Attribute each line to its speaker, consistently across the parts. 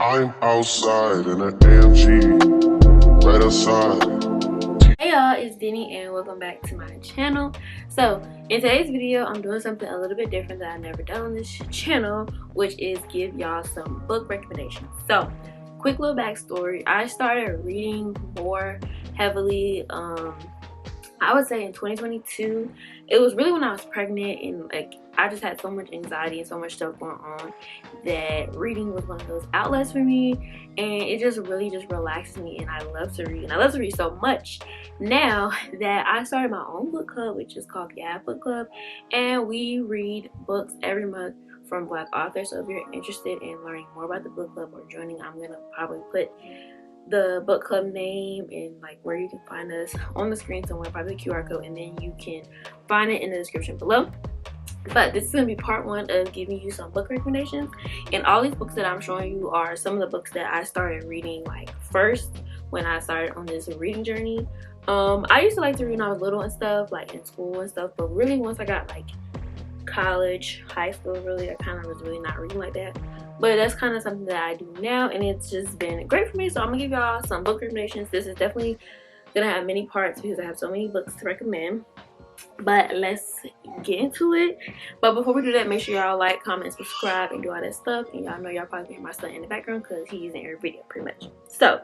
Speaker 1: I'm outside in an AMG, right outside.
Speaker 2: Hey y'all, it's Denny and welcome back to my channel. So in today's video, I'm doing something a little bit different that I've never done on this channel, which is give y'all some book recommendations. So quick little backstory. I started reading more heavily I would say in 2022. It was really when I was pregnant, and like I just had so much anxiety and so much stuff going on that reading was one of those outlets for me, and it just really just relaxed me, and I love to read, and I love to read so much now that I started my own book club, which is called the Book Club, and we read books every month from Black authors. So if you're interested in learning more about the book club or joining, I'm gonna probably put the book club name and like where you can find us on the screen somewhere, probably the QR code, and then you can find it in the description below. But this is going to be part one of giving you some book recommendations, and all these books that I'm showing you are some of the books that I started reading like first when I started on this reading journey. I used to like to read when I was little and stuff, like in school and stuff, but really once I got like college, high school, really I kind of was really not reading like that. But that's kind of something that I do now, and it's just been great for me. So I'm gonna give y'all some book recommendations. This is definitely gonna have many parts because I have so many books to recommend. But let's get into it. But before we do that, make sure y'all like, comment, subscribe, and do all that stuff. And y'all know y'all probably can hear my son in the background because he's in every video pretty much. So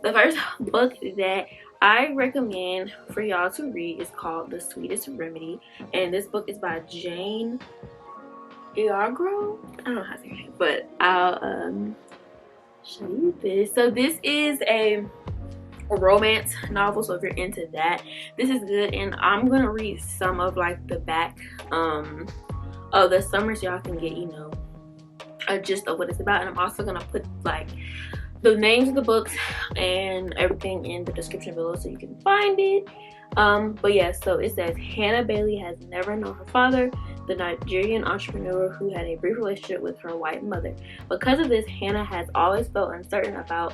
Speaker 2: the first book that I recommend for y'all to read is called The Sweetest Remedy, and this book is by Jane Iagro. I don't know how to say it, but I'll show you this. So this is a romance novel, so if you're into that, this is good. And I'm gonna read some of like the back of the summary so y'all can get, you know, a gist of what it's about. And I'm also gonna put like the names of the books and everything in the description below so you can find it. But yeah, so it says Hannah Bailey has never known her father, the Nigerian entrepreneur who had a brief relationship with her white mother. Because of this, Hannah has always felt uncertain about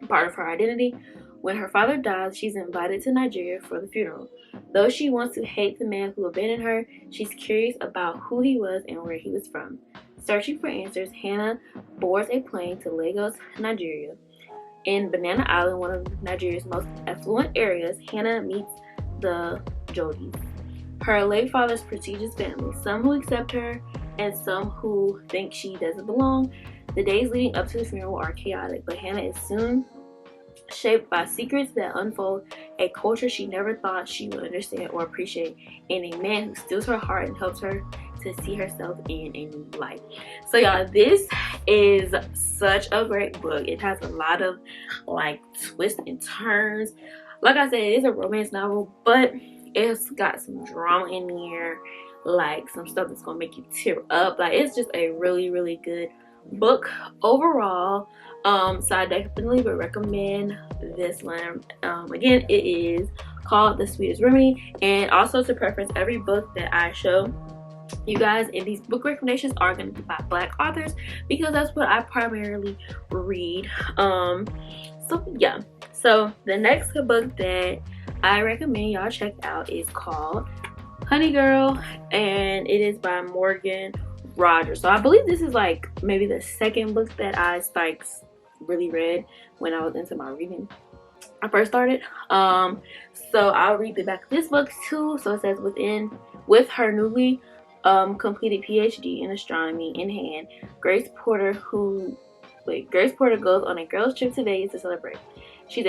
Speaker 2: part of her identity. When her father dies, she's invited to Nigeria for the funeral. Though she wants to hate the man who abandoned her, she's curious about who he was and where he was from. Searching for answers, Hannah boards a plane to Lagos, Nigeria. In Banana Island, one of Nigeria's most affluent areas, Hannah meets the Jodis, her late father's prestigious family, some who accept her and some who think she doesn't belong. The days leading up to the funeral are chaotic, but Hannah is soon shaped by secrets that unfold a culture she never thought she would understand or appreciate, and a man who steals her heart and helps her to see herself in a new light. So y'all, this is such a great book. It has a lot of like twists and turns. Like I said, it is a romance novel, but it's got some drama in there, like some stuff that's gonna make you tear up. Like it's just a really, really good book overall. So I definitely would recommend this one. Again, it is called The Sweetest Remedy, and also to preference, every book that I show you guys in these book recommendations are going to be by Black authors because that's what I primarily read. So yeah, so the next book that I recommend y'all check out is called Honey Girl, and it is by Morgan Rogers. So I believe this is like maybe the second book that I like really read when I was into my reading. I first started. So I'll read the back of this book too. So it says, with her newly completed PhD in astronomy in hand, Grace Porter goes on a girls trip to Vegas to celebrate. She's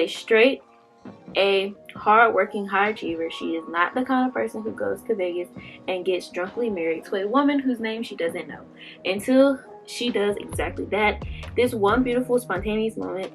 Speaker 2: a hard-working high achiever. She is not the kind of person who goes to Vegas and gets drunkenly married to a woman whose name she doesn't know. Until she does exactly that, this one beautiful spontaneous moment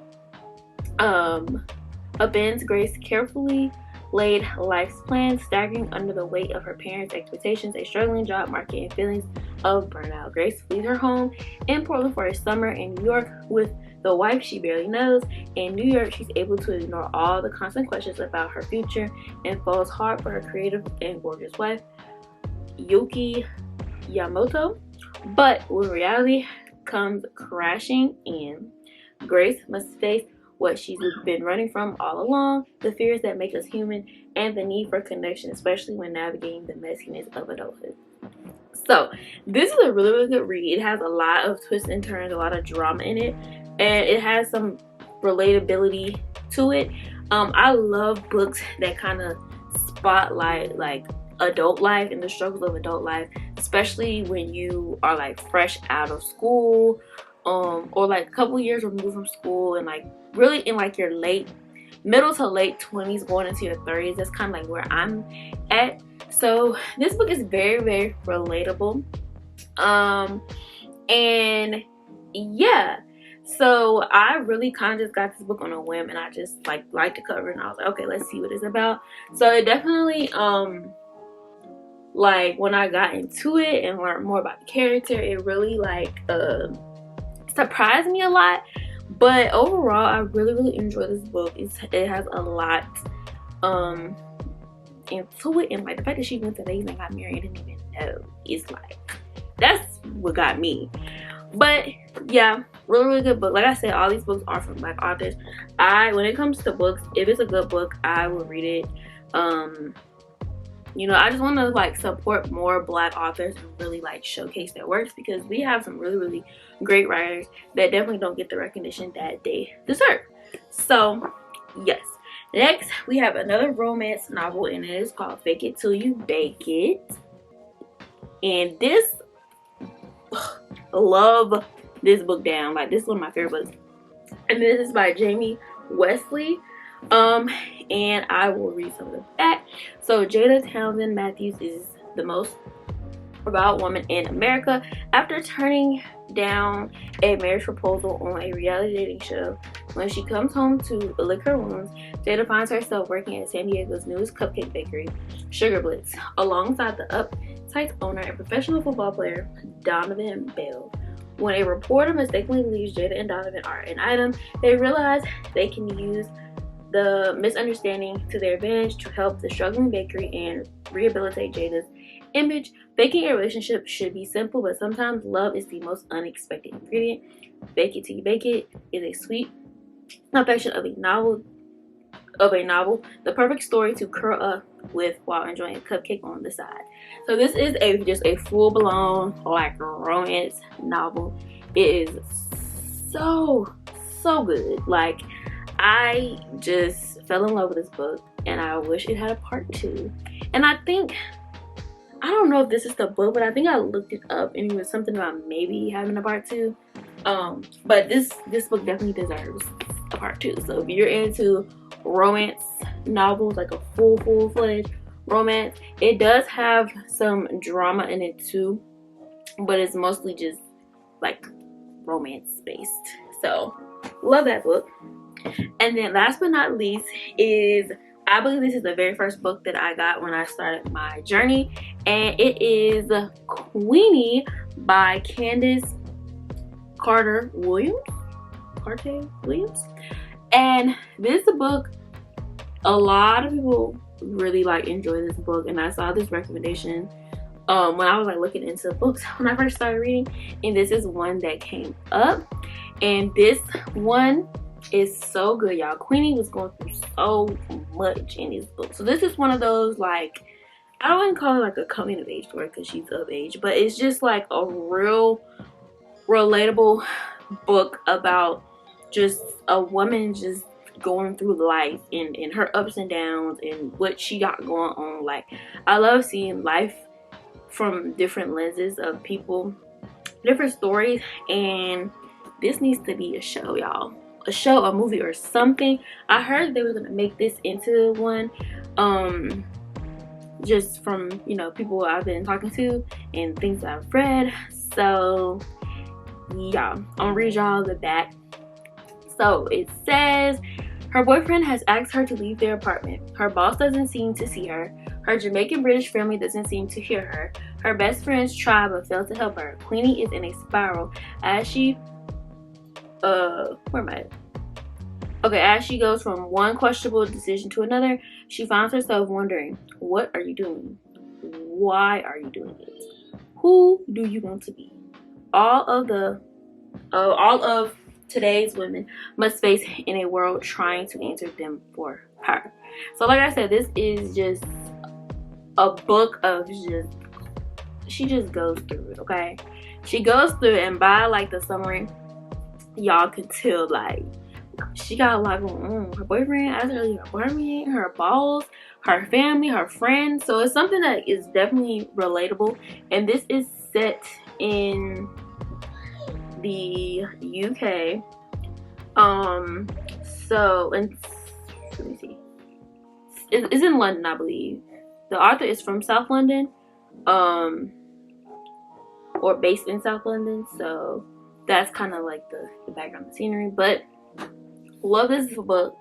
Speaker 2: upends Grace's carefully laid life's plan, staggering under the weight of her parents' expectations, a struggling job market, and feelings of burnout. Grace flees her home in Portland for a summer in New York with the wife she barely knows. In New York, she's able to ignore all the constant questions about her future and falls hard for her creative and gorgeous wife, Yuki Yamamoto. But when reality comes crashing in, Grace must face what she's been running from all along, the fears that make us human, and the need for connection, especially when navigating the messiness of adulthood. So this is a really, really good read. It has a lot of twists and turns, a lot of drama in it. and it has some relatability to it. I love books that kind of spotlight like adult life and the struggles of adult life, especially when you are like fresh out of school, or like a couple years removed from school, and like really in like your middle to late 20s going into your 30s. That's kind of like where I'm at. So this book is very, very relatable. And yeah, so I really kind of just got this book on a whim, and I just like liked the cover, and I was like, okay, let's see what it's about. So it definitely like when I got into it and learned more about the character, it really like surprised me a lot. But overall, I really, really enjoy this book. It has a lot into it, and like the fact that she went to Vegas and got married, I didn't even know. It's like, that's what got me. But yeah, really, really good book. Like I said, all these books are from Black authors. When it comes to books, if it's a good book, I will read it. You know, I just want to like support more Black authors and really like showcase their works, because we have some really, really great writers that definitely don't get the recognition that they deserve. So yes, next we have another romance novel, and it is called Fake It Till You Bake It. And this, love this book down. Like, this is one of my favorite books, and this is by Jamie Wesley. And I will read some of the back. So Jada Townsend Matthews is the most about woman in America. After turning down a marriage proposal on a reality dating show, when she comes home to lick her wounds, Jada finds herself working at San Diego's newest cupcake bakery, Sugar Blitz, alongside the uptight owner and professional football player Donovan Bell. When a reporter mistakenly believes Jada and Donovan are an item, they realize they can use the misunderstanding to their advantage to help the struggling bakery and rehabilitate Jada's image. Baking a relationship should be simple, but sometimes love is the most unexpected ingredient. Bake It Till You Bake It is a sweet confection of a novel, the perfect story to curl up with while enjoying a cupcake on the side. So this is just a full-blown like romance novel. It is so good. Like, I just fell in love with this book, and I wish it had a part 2. And I don't know if this is the book, but I think I looked it up, and it was something about maybe having a part 2. But this book definitely deserves a part 2. So if you're into romance novels, like a full-fledged romance, it does have some drama in it too, but it's mostly just like romance based. So love that book. And then last but not least is, I believe this is the very first book that I got when I started my journey, and it is Queenie by Candace Carter Williams. And this book, a lot of people really like enjoy this book, and I saw this recommendation when I was like looking into books when I first started reading, and this is one that came up, and this one is so good, y'all. Queenie was going through so much in this book. So this is one of those, like, I don't want to call it like a coming of age story because she's of age, but it's just like a real relatable book about just a woman just going through life and her ups and downs and what she got going on. Like, I love seeing life from different lenses of people, different stories, and this needs to be a show, y'all. A show, a movie, or something. I heard they were gonna make this into one, just from, you know, people I've been talking to and things I've read. So yeah, I'm gonna read y'all the back. So it says, her boyfriend has asked her to leave their apartment. Her boss doesn't seem to see her. Her Jamaican British family doesn't seem to hear her. Her best friends try but fail to help her. Queenie is in a spiral as she as she goes from one questionable decision to another. She finds herself wondering, what are you doing? Why are you doing it? Who do you want to be? All of today's women must face in a world trying to answer them for her. So like I said, this is just a book of she just goes through it, okay? She goes through it, and by like the summary, y'all can tell like she got a lot going on. Her boyfriend, as earlier, her boyfriend, her balls, her family, her friends. So it's something that is definitely relatable. And this is set in the UK. So and let me see. It's in London, I believe. The author is from South London, or based in South London. So that's kind of like the background, the scenery. But love this book.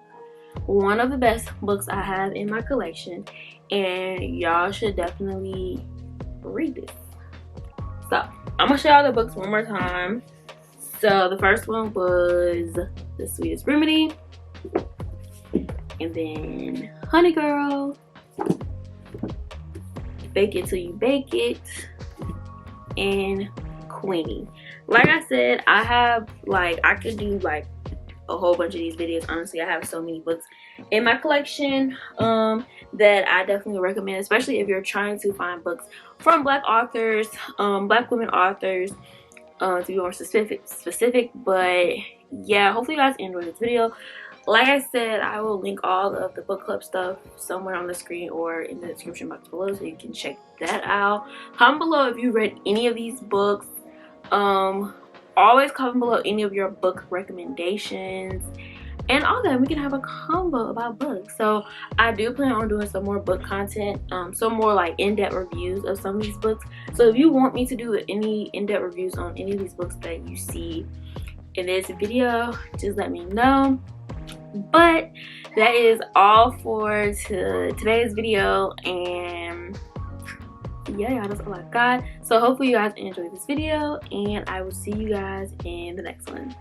Speaker 2: One of the best books I have in my collection, and y'all should definitely read this. So I'm gonna show y'all the books one more time. So the first one was The Sweetest Remedy, and then Honey Girl, Bake It Till You Bake It, and Queenie. Like I said, I have like, I could do like a whole bunch of these videos. Honestly, I have so many books in my collection that I definitely recommend, especially if you're trying to find books from Black authors, Black women authors, to be more specific. But yeah, hopefully you guys enjoyed this video. Like I said, I will link all of the book club stuff somewhere on the screen or in the description box below, so you can check that out. Comment below if you read any of these books. Always comment below any of your book recommendations and all that. We can have a combo about books. So I do plan on doing some more book content, some more like in-depth reviews of some of these books. So if you want me to do any in-depth reviews on any of these books that you see in this video, just let me know. But that is all for today's video, and yeah, y'all, that's all I got. So hopefully you guys enjoyed this video, and I will see you guys in the next one.